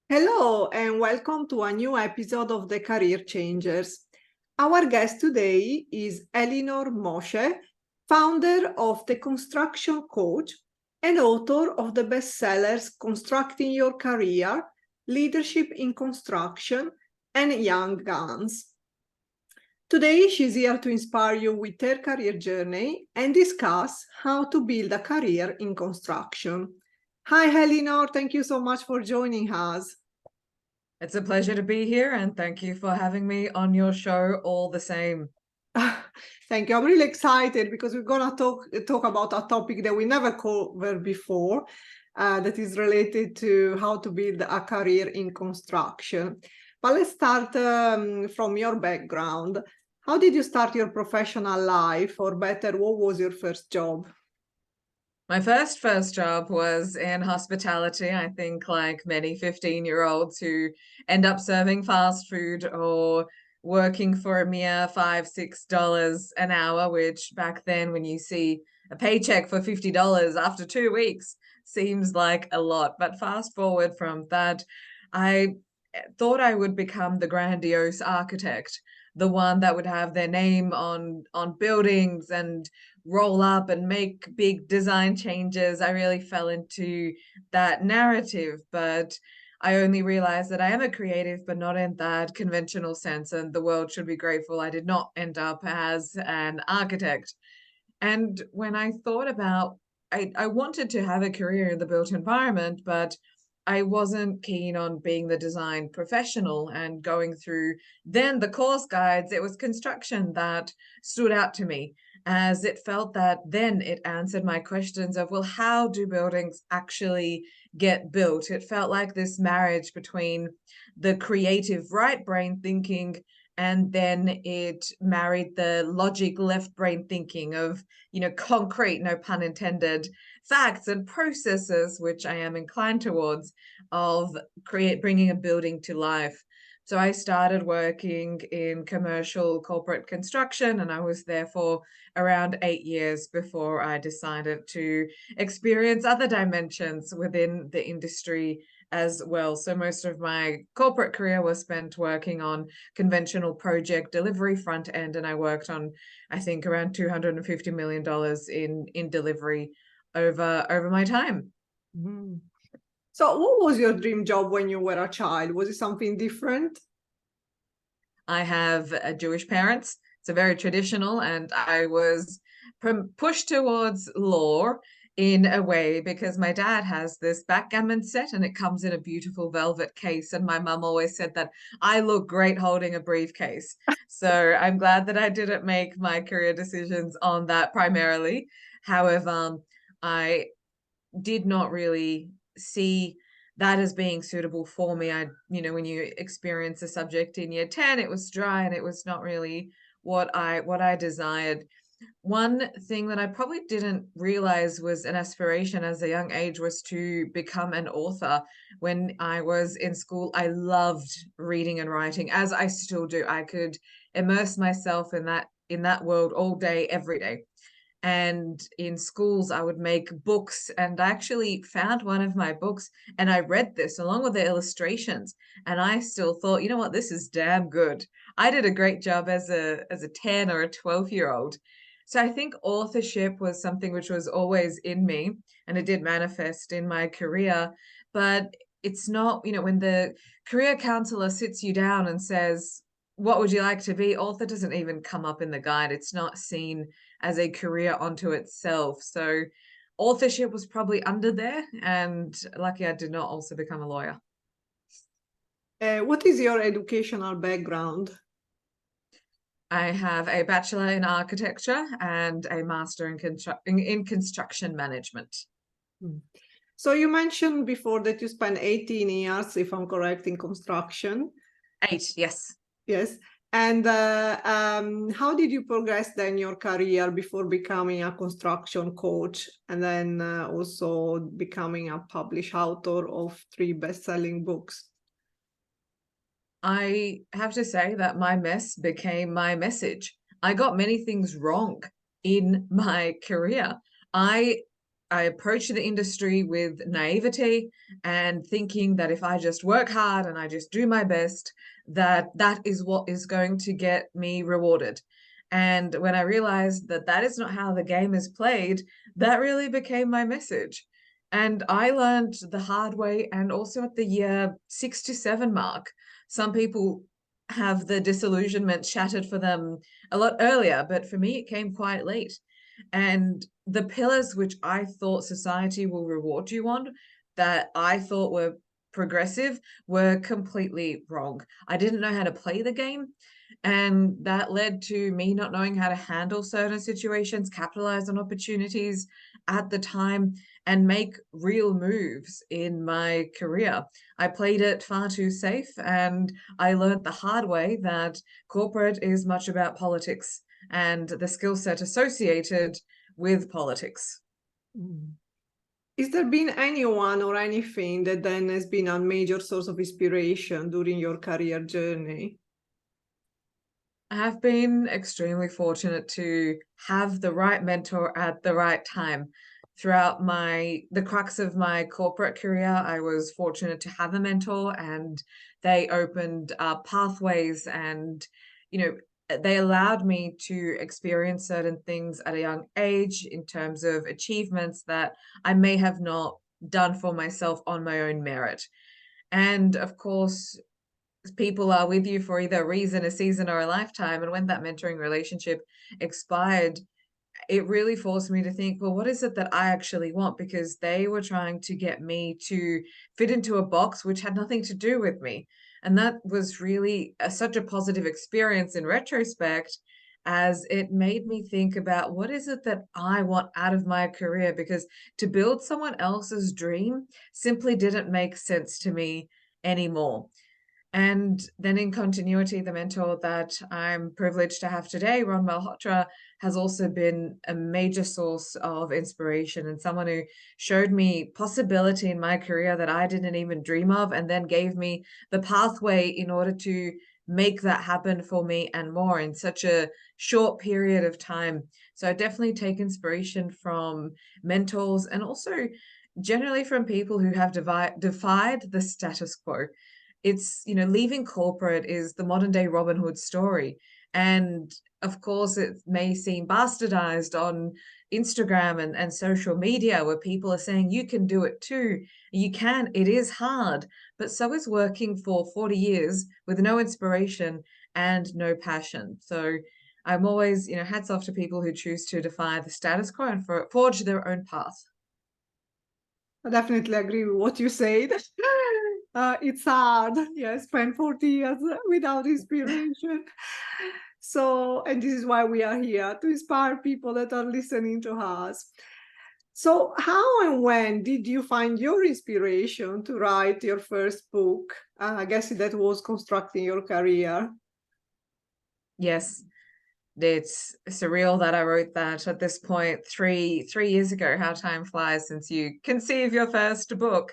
Hello and welcome to a new episode of the Career Changers. Our guest today is Elinor Moshe, founder of The Construction Coach and author of the bestsellers Constructing Your Career, Leadership in Construction, and Young Guns. Today, she's here to inspire you with her career journey and discuss how to build a career in construction. Hi, Elinor. Thank you so much for joining us. It's a pleasure to be here, and thank you for having me on your show all the same. Thank you. I'm really excited because we're going to talk about a topic that we never covered before, that is related to how to build a career in construction. But let's start from your background. How did you start your professional life, or better, what was your first job? My first job was in hospitality. I think like many 15-year-olds who end up serving fast food or working for a mere $5, $6 an hour, which back then when you see a paycheck for $50 after 2 weeks seems like a lot. But fast forward from that, I thought I would become the grandiose architect, the one that would have their name on buildings and roll up and make big design changes. I really fell into that narrative, but I only realized that I am a creative, but not in that conventional sense. And the world should be grateful I did not end up as an architect. And when I thought about, I wanted to have a career in the built environment, but I wasn't keen on being the design professional and going through then the course guides. It was construction that stood out to me, as it felt that then it answered my questions of, well, how do buildings actually get built? It felt like this marriage between the creative right brain thinking and then it married the logic left brain thinking of, concrete, no pun intended, facts and processes, which I am inclined towards, of bringing a building to life. So I started working in commercial corporate construction, and I was there for around 8 years before I decided to experience other dimensions within the industry as well. So most of my corporate career was spent working on conventional project delivery front end, and I worked on, I think, around $250 million in delivery over my time. Mm. So what was your dream job when you were a child? Was it something different? I have Jewish parents. It's a very traditional, and I was pushed towards law in a way because my dad has this backgammon set and it comes in a beautiful velvet case. And my mum always said that I look great holding a briefcase. So I'm glad that I didn't make my career decisions on that primarily. However, I did not really see that as being suitable for me. When you experience a subject in year 10, it was dry and it was not really what I desired. One thing that I probably didn't realize was an aspiration as a young age was to become an author. When I was in school, I loved reading and writing, as I still do. I could immerse myself in that world all day, every day. And in schools, I would make books, and I actually found one of my books and I read this along with the illustrations. And I still thought, you know what, this is damn good. I did a great job as a 10 or a 12-year-old. So I think authorship was something which was always in me, and it did manifest in my career. But it's not, when the career counselor sits you down and says, what would you like to be? Author doesn't even come up in the guide. It's not seen as a career onto itself. So authorship was probably under there, and lucky I did not also become a lawyer. What is your educational background? I have a bachelor in architecture and a master in construction management. So you mentioned before that you spent 18 years, if I'm correct, in construction. 8, yes. Yes. And how did you progress then your career before becoming a construction coach and then also becoming a published author of 3 best-selling books? I have to say that my mess became my message. I got many things wrong in my career. I I approached the industry with naivety and thinking that if I just work hard and I just do my best, that that is what is going to get me rewarded. And when I realized that that is not how the game is played, that really became my message. And I learned the hard way, and also at the year 6 to 7 mark. Some people have the disillusionment shattered for them a lot earlier, but for me, it came quite late. And the pillars which I thought society will reward you on, that I thought were progressive, were completely wrong. I didn't know how to play the game. And that led to me not knowing how to handle certain situations, capitalize on opportunities at the time, and make real moves in my career. I played it far too safe, and I learned the hard way that corporate is much about politics and the skill set associated with politics. Is there been anyone or anything that then has been a major source of inspiration during your career journey? I have been extremely fortunate to have the right mentor at the right time. Throughout the crux of my corporate career, I was fortunate to have a mentor, and they opened pathways, and you know they allowed me to experience certain things at a young age in terms of achievements that I may have not done for myself on my own merit. And of course, people are with you for either a reason, a season, or a lifetime. And when that mentoring relationship expired, it really forced me to think, well, what is it that I actually want? Because they were trying to get me to fit into a box which had nothing to do with me. And that was really such a positive experience in retrospect, as it made me think about what is it that I want out of my career? Because to build someone else's dream simply didn't make sense to me anymore. And then in continuity, the mentor that I'm privileged to have today, Ron Malhotra, has also been a major source of inspiration and someone who showed me possibility in my career that I didn't even dream of, and then gave me the pathway in order to make that happen for me and more in such a short period of time. So I definitely take inspiration from mentors, and also generally from people who have defied the status quo. It's, leaving corporate is the modern day Robin Hood story. And of course, it may seem bastardized on Instagram and social media, where people are saying, you can do it too. You can, it is hard, but so is working for 40 years with no inspiration and no passion. So I'm always, hats off to people who choose to defy the status quo and forge their own path. I definitely agree with what you said. It's hard. Yeah, spend 40 years without inspiration. So, and this is why we are here, to inspire people that are listening to us. So, how and when did you find your inspiration to write your first book? I guess that was constructing your career. Yes, it's surreal that I wrote that at this point, three years ago. How time flies since you conceive your first book.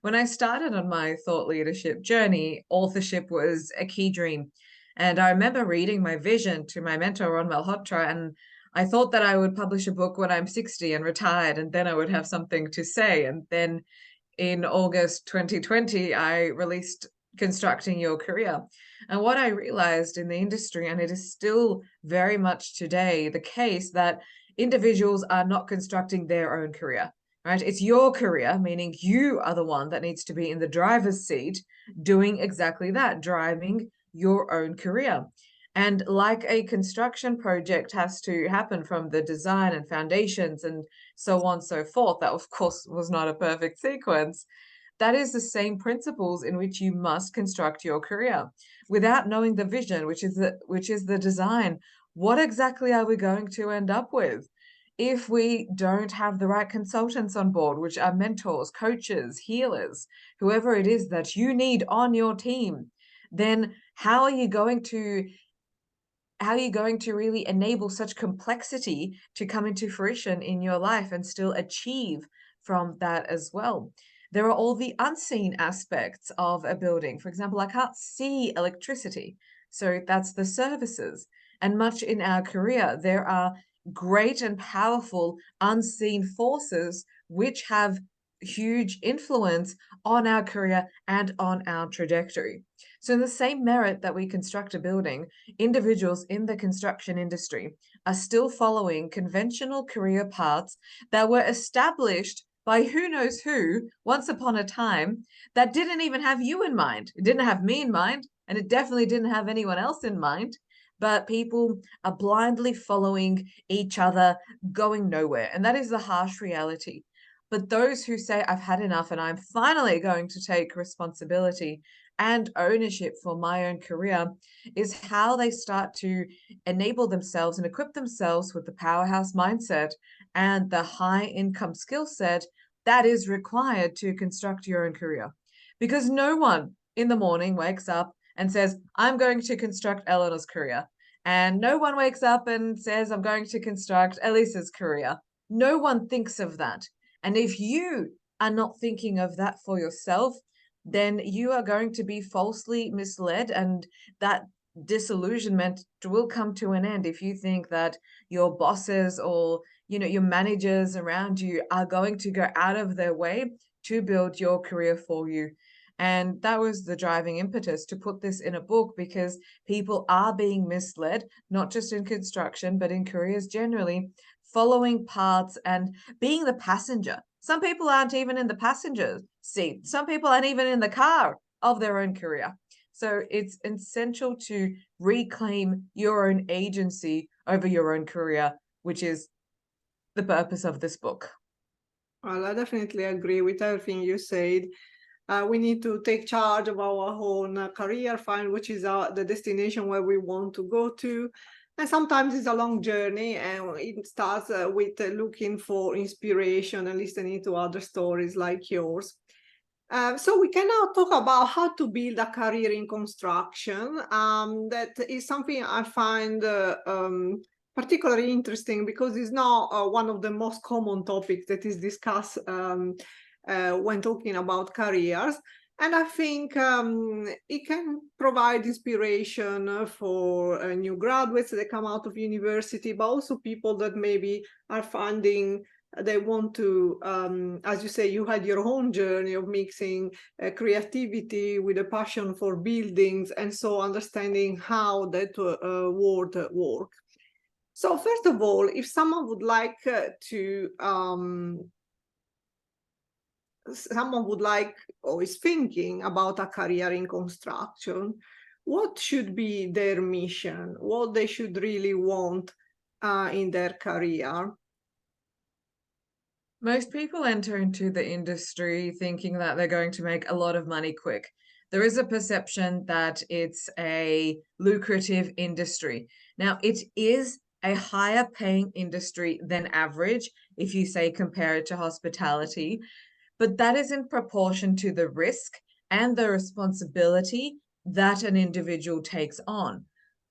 When I started on my thought leadership journey, authorship was a key dream. And I remember reading my vision to my mentor, Ron Malhotra, and I thought that I would publish a book when I'm 60 and retired, and then I would have something to say. And then in August 2020, I released Constructing Your Career. And what I realized in the industry, and it is still very much today the case, that individuals are not constructing their own career, right? It's your career, meaning you are the one that needs to be in the driver's seat doing exactly that, driving your own career. And like a construction project has to happen from the design and foundations and so on and so forth, that of course was not a perfect sequence. That is the same principles in which you must construct your career. Without knowing the vision, which is the design, what exactly are we going to end up with? If we don't have the right consultants on board, which are mentors, coaches, healers, whoever it is that you need on your team, then how are you going to really enable such complexity to come into fruition in your life and still achieve from that as well? There are all the unseen aspects of a building. For example, I can't see electricity, so that's the services. And much in our career, there are great and powerful unseen forces which have huge influence on our career and on our trajectory. So in the same merit that we construct a building, individuals in the construction industry are still following conventional career paths that were established by who knows who once upon a time that didn't even have you in mind. It didn't have me in mind, and it definitely didn't have anyone else in mind. But people are blindly following each other, going nowhere. And that is the harsh reality. But those who say, I've had enough and I'm finally going to take responsibility and ownership for my own career, is how they start to enable themselves and equip themselves with the powerhouse mindset and the high income skill set that is required to construct your own career. Because no one in the morning wakes up and says, I'm going to construct Eleanor's career. And no one wakes up and says, I'm going to construct Elisa's career. No one thinks of that. And if you are not thinking of that for yourself, then you are going to be falsely misled, and that disillusionment will come to an end if you think that your bosses or your managers around you are going to go out of their way to build your career for you. And that was the driving impetus to put this in a book, because people are being misled, not just in construction, but in careers generally, following paths and being the passenger. Some people aren't even in the passenger seat. Some people aren't even in the car of their own career. So it's essential to reclaim your own agency over your own career, which is the purpose of this book. Well, I definitely agree with everything you said. We need to take charge of our own career, find which is the destination where we want to go to. And sometimes it's a long journey, and it starts with looking for inspiration and listening to other stories like yours. So we can now talk about how to build a career in construction. That is something I find particularly interesting, because it's not one of the most common topics that is discussed when talking about careers. And I think it can provide inspiration for new graduates that come out of university, but also people that maybe are finding they want to, as you say, you had your own journey of mixing creativity with a passion for buildings, and so understanding how that world work. So first of all, if someone would like or is thinking about a career in construction, what should be their mission? What they should really want in their career? Most people enter into the industry thinking that they're going to make a lot of money quick. There is a perception that it's a lucrative industry. Now, it is a higher paying industry than average, if you say compare it to hospitality, but that is in proportion to the risk and the responsibility that an individual takes on.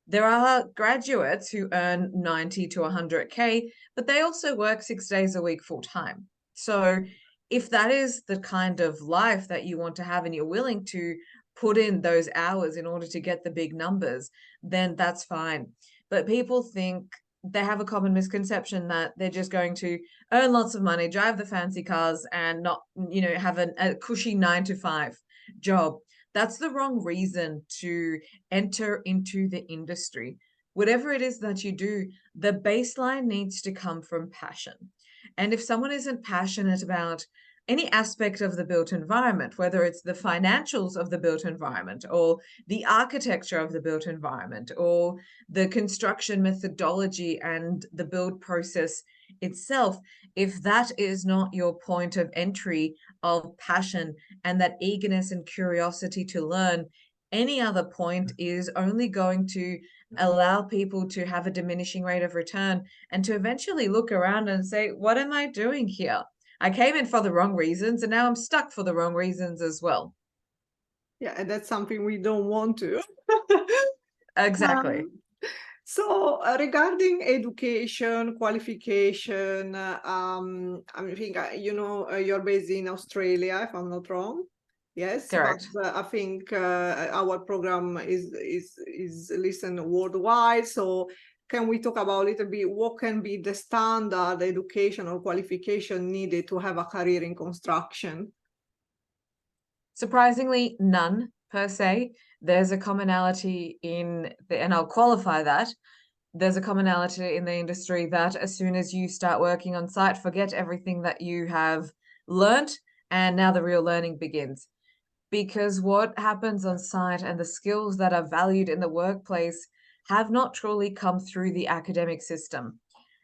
There are graduates who earn 90 to 100K, but they also work 6 days a week full time. So if that is the kind of life that you want to have and you're willing to put in those hours in order to get the big numbers, then that's fine. But people think, they have a common misconception that they're just going to earn lots of money, drive the fancy cars, and not, have a cushy 9 to 5 job. That's the wrong reason to enter into the industry. Whatever it is that you do, the baseline needs to come from passion. And if someone isn't passionate about any aspect of the built environment, whether it's the financials of the built environment or the architecture of the built environment or the construction methodology and the build process itself, if that is not your point of entry of passion and that eagerness and curiosity to learn, any other point is only going to allow people to have a diminishing rate of return and to eventually look around and say, what am I doing here? I came in for the wrong reasons and now I'm stuck for the wrong reasons as well. Yeah, and that's something we don't want to. Exactly. So regarding education, qualification, I think, you're based in Australia, if I'm not wrong. Yes, Correct. but I think our program is listened worldwide. So can we talk about a little bit what can be the standard education or qualification needed to have a career in construction? Surprisingly, none per se. There's a commonality and I'll qualify that. There's a commonality in the industry that as soon as you start working on site, forget everything that you have learnt, and now the real learning begins. Because what happens on site and the skills that are valued in the workplace have not truly come through the academic system.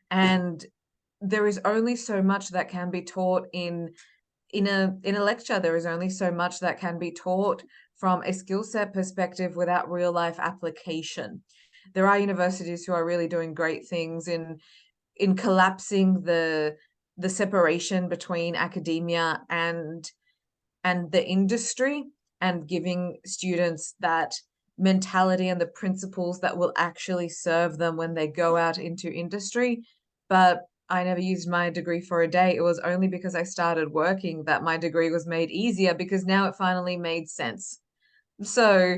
And there is only so much that can be taught in a lecture. There is only so much that can be taught from a skill set perspective without real life application. There are universities who are really doing great things in collapsing the separation between academia and the industry, and giving students that mentality and the principles that will actually serve them when they go out into industry. But I never used my degree for a day. It was only because I started working that my degree was made easier, because now it finally made sense. So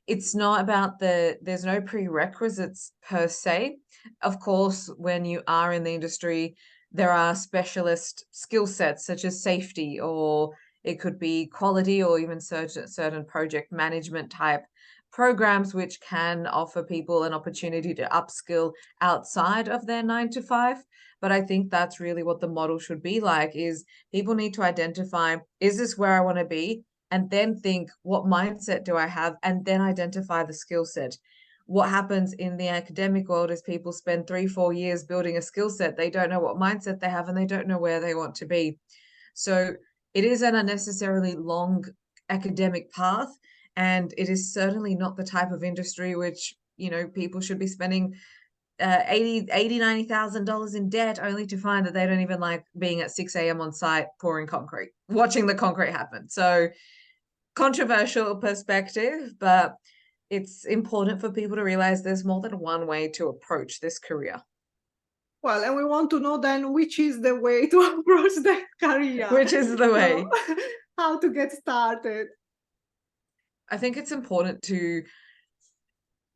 it's not about there's no prerequisites per se. Of course, when you are in the industry, there are specialist skill sets such as safety, or it could be quality, or even certain project management type programs, which can offer people an opportunity to upskill outside of their 9 to 5. But I think that's really what the model should be like, is people need to identify, is this where I want to be? And then think, what mindset do I have? And then identify the skill set. What happens in the academic world is people spend 3-4 years building a skill set. They don't know what mindset they have, and they don't know where they want to be. So it is an unnecessarily long academic path, and it is certainly not the type of industry which, people should be spending $90,000 in debt only to find that they don't even like being at 6 a.m. on site pouring concrete, watching the concrete happen. So controversial perspective, but it's important for people to realize there's more than one way to approach this career. Well, and we want to know then which is the way to approach the career. Which is the way. So, how to get started. I think it's important to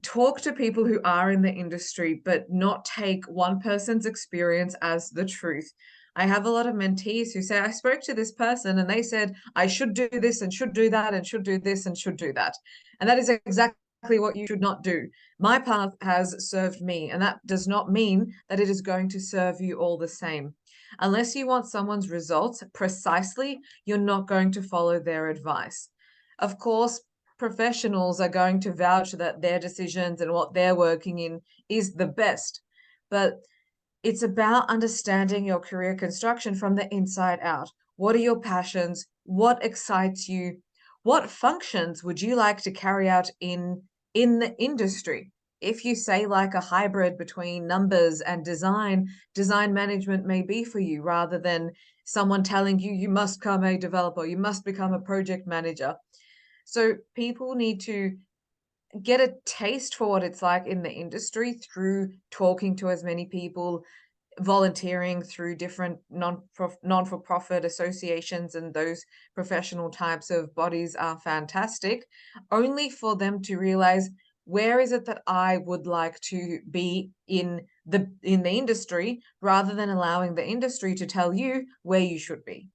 talk to people who are in the industry, but not take one person's experience as the truth. I have a lot of mentees who say, I spoke to this person and they said, I should do this and should do that and should do this and should do that. And that is exactly what you should not do. My path has served me, and that does not mean that it is going to serve you all the same. Unless you want someone's results precisely, you're not going to follow their advice. Of course, professionals are going to vouch that their decisions and what they're working in is the best. But it's about understanding your career construction from the inside out. What are your passions? What excites you? What functions would you like to carry out in the industry? If you say like a hybrid between numbers and design management may be for you, rather than someone telling you, you must become a developer, you must become a project manager. So people need to get a taste for what it's like in the industry through talking to as many people, volunteering through different non-for-profit associations, and those professional types of bodies are fantastic, only for them to realize, where is it that I would like to be in the industry, rather than allowing the industry to tell you where you should be.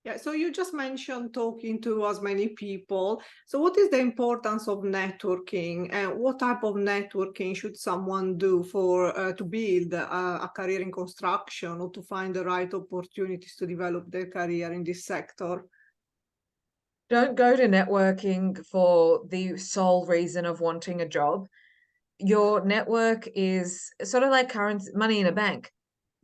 Yeah, so you just mentioned talking to as many people. So what is the importance of networking, and what type of networking should someone do for to build a career in construction, or to find the right opportunities to develop their career in this sector? Don't go to networking for the sole reason of wanting a job. Your network is sort of like current money in a bank.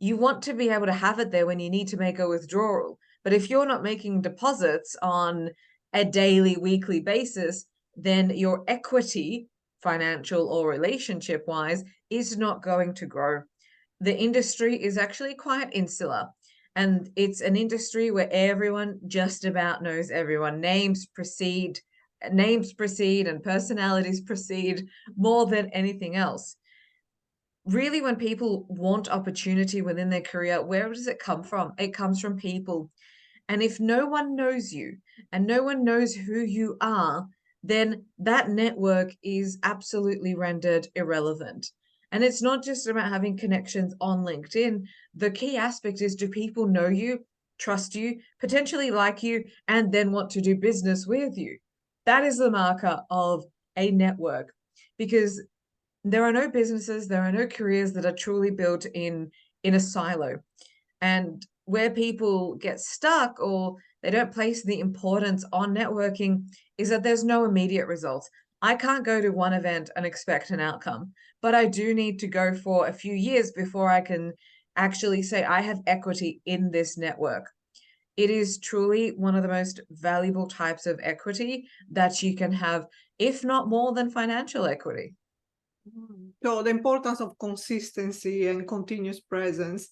You want to be able to have it there when you need to make a withdrawal. But if you're not making deposits on a daily, weekly basis, then your equity, financial or relationship wise, is not going to grow. The industry is actually quite insular, and it's an industry where everyone just about knows everyone. Names precede and personalities precede more than anything else. Really, when people want opportunity within their career, where does it come from? It comes from people. And if no one knows you and no one knows who you are, then that network is absolutely rendered irrelevant. And it's not just about having connections on LinkedIn. The key aspect is, do people know you, trust you, potentially like you, and then want to do business with you? That is the marker of a network, because there are no businesses, there are no careers that are truly built in a silo. And where people get stuck or they don't place the importance on networking is that there's no immediate results. I can't go to one event and expect an outcome, but I do need to go for a few years before I can actually say I have equity in this network. It is truly one of the most valuable types of equity that you can have, if not more than financial equity. So the importance of consistency and continuous presence.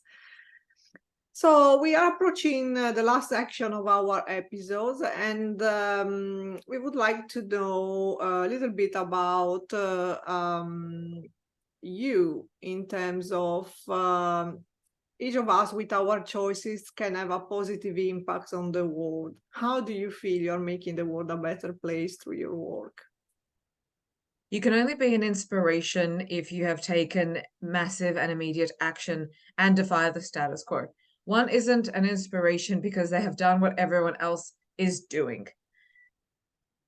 So we are approaching the last section of our episodes, and we would like to know a little bit about you, in terms of each of us with our choices can have a positive impact on the world. How do you feel you're making the world a better place through your work? You can only be an inspiration if you have taken massive and immediate action and defy the status quo. One isn't an inspiration because they have done what everyone else is doing.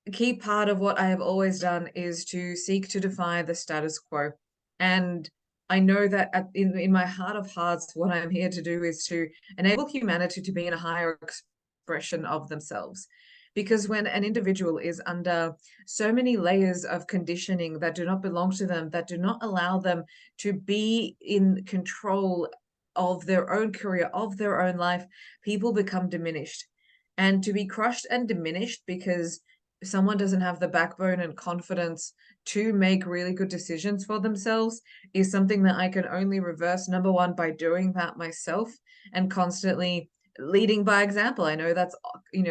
A key part of what I have always done is to seek to defy the status quo. And I know that in my heart of hearts, what I'm here to do is to enable humanity to be in a higher expression of themselves. Because when an individual is under so many layers of conditioning that do not belong to them, that do not allow them to be in control of their own career, of their own life, people become diminished. And to be crushed and diminished because someone doesn't have the backbone and confidence to make really good decisions for themselves is something that I can only reverse, number one, by doing that myself and constantly leading by example. I know that's,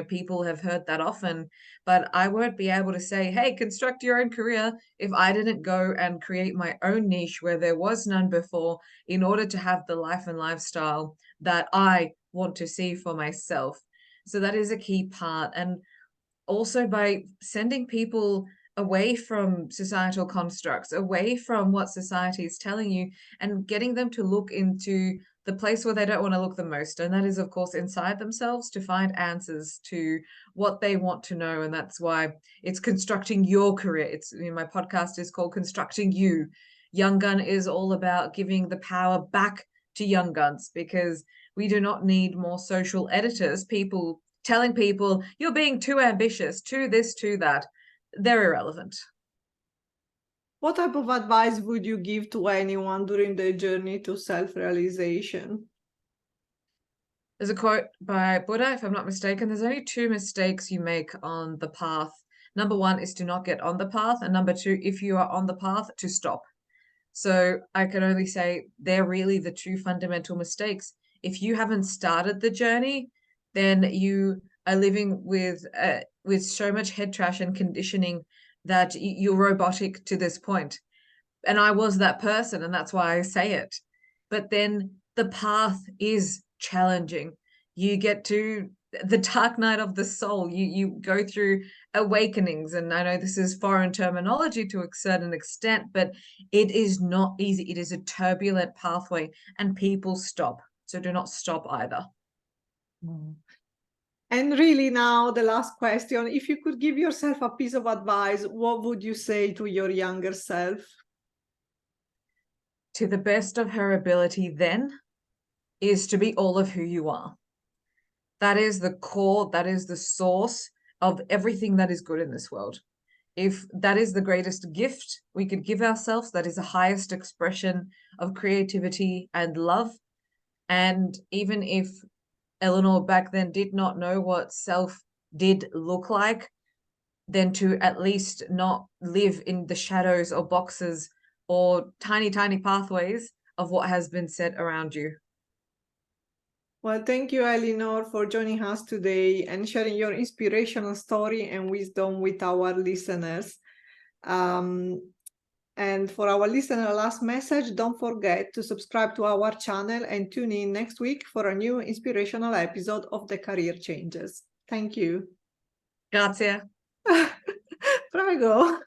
people have heard that often, but I won't be able to say, hey, construct your own career, if I didn't go and create my own niche where there was none before, in order to have the life and lifestyle that I want to see for myself. So that is a key part. And also by sending people away from societal constructs, away from what society is telling you, and getting them to look into the place where they don't want to look the most. And that is, of course, inside themselves, to find answers to what they want to know. And that's why it's constructing your career. It's, my podcast is called Constructing You. Young Gun is all about giving the power back to young guns, because we do not need more social editors, people telling people you're being too ambitious, too this, too that. They're irrelevant. What type of advice would you give to anyone during their journey to self-realization? There's a quote by Buddha, if I'm not mistaken, there's only two mistakes you make on the path. Number one is to not get on the path, and number two, if you are on the path, to stop. So I can only say they're really the two fundamental mistakes. If you haven't started the journey, then you are living with so much head trash and conditioning that you're robotic to this point. And I was that person, and that's why I say it. But then the path is challenging. You get to the dark night of the soul. You go through awakenings, and I know this is foreign terminology to a certain extent, but it is not easy. It is a turbulent pathway, and people stop. So do not stop either. And really, now the last question, if you could give yourself a piece of advice, what would you say to your younger self? To the best of her ability then is to be all of who you are. That is the core, that is the source of everything that is good in this world. If that is the greatest gift we could give ourselves, that is the highest expression of creativity and love. And even if Elinor back then did not know what self did look like, then to at least not live in the shadows or boxes or tiny, tiny pathways of what has been set around you. Well, thank you, Elinor, for joining us today and sharing your inspirational story and wisdom with our listeners. And for our listener, last message, don't forget to subscribe to our channel and tune in next week for a new inspirational episode of The Career Changes. Thank you. Grazie. Prego.